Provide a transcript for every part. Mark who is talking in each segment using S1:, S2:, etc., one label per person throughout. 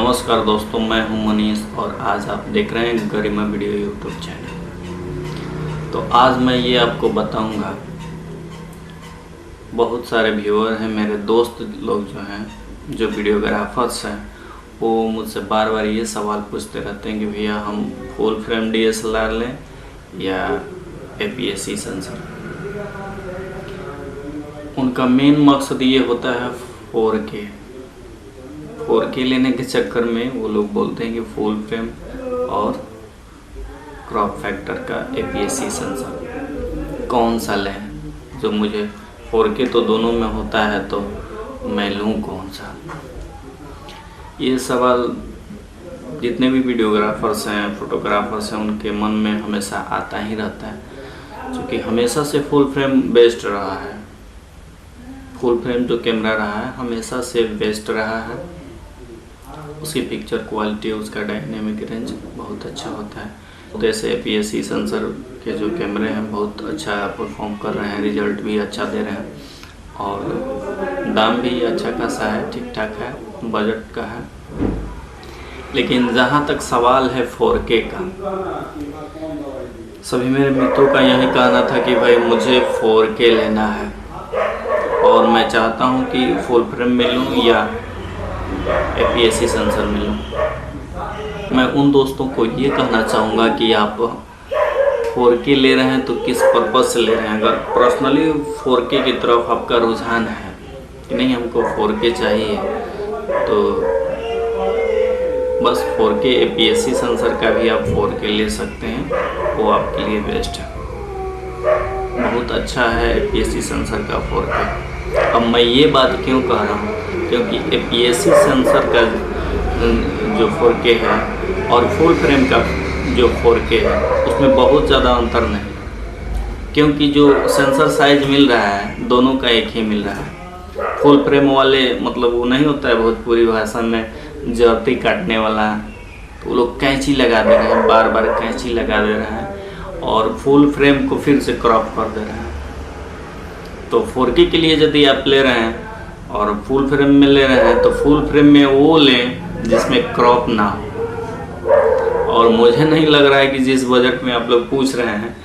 S1: नमस्कार दोस्तों, मैं हूं मनीष और आज आप देख रहे हैं गरिमा वीडियो यूट्यूब चैनल। तो आज मैं ये आपको बताऊंगा, बहुत सारे व्यूअर हैं, मेरे दोस्त लोग जो हैं, जो वीडियोग्राफर्स हैं, वो मुझसे बार बार ये सवाल पूछते रहते हैं कि भैया हम फुल फ्रेम DSLR लें या APS-C सेंसर। उनका मेन मकसद ये होता है 4K लेने के चक्कर में वो लोग बोलते हैं कि फुल फ्रेम और क्रॉप फैक्टर का APS-C सेंसर कौन सा लें, जो मुझे 4K तो दोनों में होता है तो मैं लूँ कौन सा। ये सवाल जितने भी वीडियोग्राफर्स हैं, फोटोग्राफर्स हैं, उनके मन में हमेशा आता ही रहता है, क्योंकि हमेशा से फुल फ्रेम बेस्ट रहा है। फुल फ्रेम जो कैमरा रहा है हमेशा से बेस्ट रहा है। उसकी पिक्चर क्वालिटी, उसका डायनेमिक रेंज बहुत अच्छा होता है। जैसे APS-C सेंसर के जो कैमरे हैं बहुत अच्छा परफॉर्म कर रहे हैं, रिजल्ट भी अच्छा दे रहे हैं और दाम भी अच्छा खासा है, ठीक ठाक है, बजट का है। लेकिन जहाँ तक सवाल है 4K का, सभी मेरे मित्रों का यही कहना था कि भाई मुझे 4K लेना है और मैं चाहता हूँ कि फुल फ्रेम में लूँ या APS-C सेंसर में लूँ। मैं उन दोस्तों को ये कहना चाहूँगा कि आप 4K ले रहे हैं तो किस पर्पज़ से ले रहे हैं। अगर पर्सनली 4K की तरफ आपका रुझान है कि नहीं हमको 4K चाहिए, तो बस 4K APS-C सेंसर का भी आप 4K ले सकते हैं, वो आपके लिए बेस्ट है, बहुत अच्छा है APS-C सेंसर का 4K। अब मैं ये बात क्यों कह रहा हूँ, क्योंकि APS-C सेंसर का जो 4K है और फुल फ्रेम का जो 4K है उसमें बहुत ज़्यादा अंतर नहीं, क्योंकि जो सेंसर साइज मिल रहा है दोनों का एक ही मिल रहा है। फुल फ्रेम वाले मतलब वो नहीं होता है भोजपुरी भाषा में जर्ती काटने वाला, तो वो लोग कैंची लगा दे रहे हैं, बार बार कैंची लगा दे रहे हैं और फुल फ्रेम को फिर से क्रॉप कर दे रहे हैं। तो 4K के लिए यदि आप ले रहे हैं और फुल फ्रेम में ले रहे हैं तो फुल फ्रेम में वो लें जिसमें क्रॉप ना हो। और मुझे नहीं लग रहा है कि जिस बजट में आप लोग पूछ रहे हैं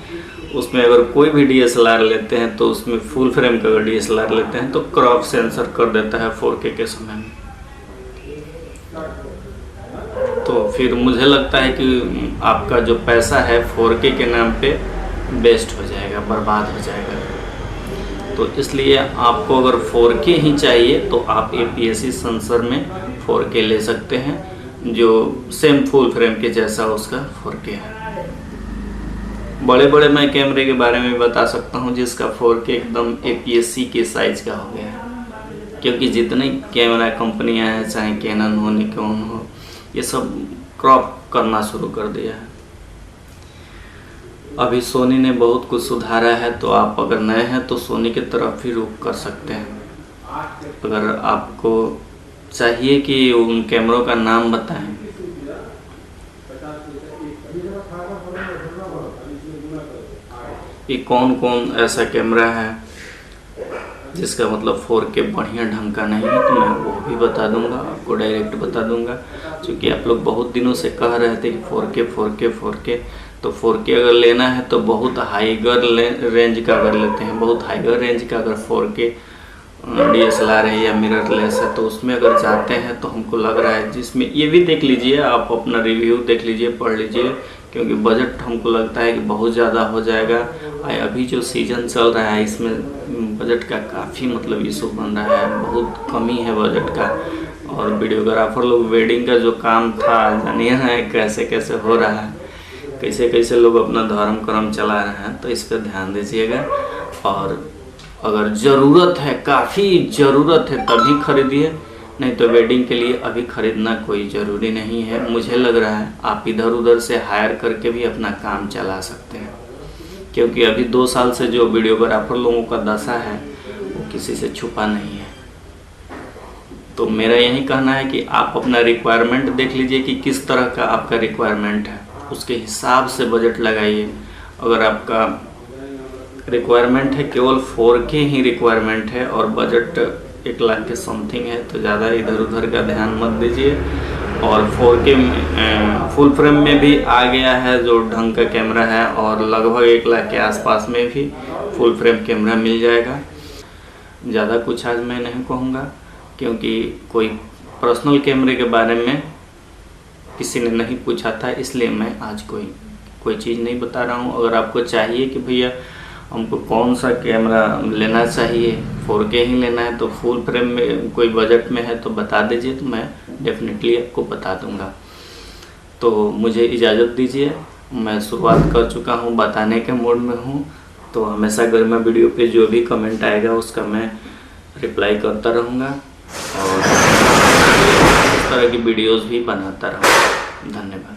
S1: उसमें अगर कोई भी DSLR लेते हैं तो उसमें फुल फ्रेम का अगर DSLR लेते हैं तो क्रॉप सेंसर कर देता है 4K के समय में। तो फिर मुझे लगता है कि आपका जो पैसा है 4K के नाम पे वेस्ट हो जाएगा, बर्बाद हो जाएगा। तो इसलिए आपको अगर 4K ही चाहिए तो आप APS-C सेंसर में 4K ले सकते हैं, जो सेम फुल फ्रेम के जैसा उसका 4K है। बड़े बड़े मैं कैमरे के बारे में बता सकता हूं जिसका 4K एकदम APS-C के साइज का हो गया है, क्योंकि जितनी कैमरा कंपनियां हैं, चाहे कैनन हो, निकॉन हो, ये सब क्रॉप करना शुरू कर दिया है। अभी सोनी ने बहुत कुछ सुधारा है, तो आप अगर नए हैं तो सोनी की तरफ भी रुख कर सकते हैं। अगर आपको चाहिए कि उन कैमरों का नाम बताएं, कि कौन कौन ऐसा कैमरा है जिसका मतलब 4K बढ़िया ढंग का नहीं है, तो मैं वो भी बता दूंगा, आपको डायरेक्ट बता दूंगा। क्योंकि आप लोग बहुत दिनों से कह रहे थे कि 4K, तो 4K अगर लेना है तो बहुत हाईगर रेंज का अगर लेते हैं, बहुत हाईगर रेंज का अगर 4K DSLR है या मिररलेस है, तो उसमें अगर जाते हैं तो हमको लग रहा है, जिसमें ये भी देख लीजिए, आप अपना रिव्यू देख लीजिए, पढ़ लीजिए, क्योंकि बजट हमको लगता है कि बहुत ज़्यादा हो जाएगा। अभी जो सीज़न चल रहा है इसमें बजट का काफ़ी मतलब इशू बन रहा है, बहुत कमी है बजट का। और वीडियोग्राफर लोग वेडिंग का जो काम था, जानिए ना कैसे कैसे हो रहा है, कैसे कैसे लोग अपना धर्म कर्म चला रहे हैं, तो इस पर ध्यान दीजिएगा। और अगर ज़रूरत है, काफ़ी ज़रूरत है, तभी खरीदिए, नहीं तो वेडिंग के लिए अभी खरीदना कोई ज़रूरी नहीं है। मुझे लग रहा है आप इधर उधर से हायर करके भी अपना काम चला सकते हैं, क्योंकि अभी 2 साल से जो वीडियोग्राफर लोगों का दशा है वो किसी से छुपा नहीं है। तो मेरा यही कहना है कि आप अपना रिक्वायरमेंट देख लीजिए कि किस तरह का आपका रिक्वायरमेंट है, उसके हिसाब से बजट लगाइए। अगर आपका रिक्वायरमेंट है केवल 4K ही रिक्वायरमेंट है और बजट 1 लाख के समथिंग है, तो ज़्यादा इधर उधर का ध्यान मत दीजिए और 4K में फुल फ्रेम में भी आ गया है जो ढंग का कैमरा है, और लगभग 1 लाख के आसपास में भी फुल फ्रेम कैमरा मिल जाएगा। ज़्यादा कुछ आज मैं नहीं कहूँगा, क्योंकि कोई पर्सनल कैमरे के बारे में किसी ने नहीं पूछा था, इसलिए मैं आज कोई चीज़ नहीं बता रहा हूँ। अगर आपको चाहिए कि भैया हमको कौन सा कैमरा लेना चाहिए, 4K ही लेना है, तो फुल फ्रेम में कोई बजट में है तो बता दीजिए, तो मैं डेफिनेटली आपको बता दूंगा। तो मुझे इजाज़त दीजिए, मैं शुरुआत कर चुका हूँ, बताने के मूड में हूँ। तो हमेशा अगर मैं वीडियो पे जो भी कमेंट आएगा उसका मैं रिप्लाई करता रहूँगा और इस तरह की वीडियोस भी बनाता रहूँगा। धन्यवाद।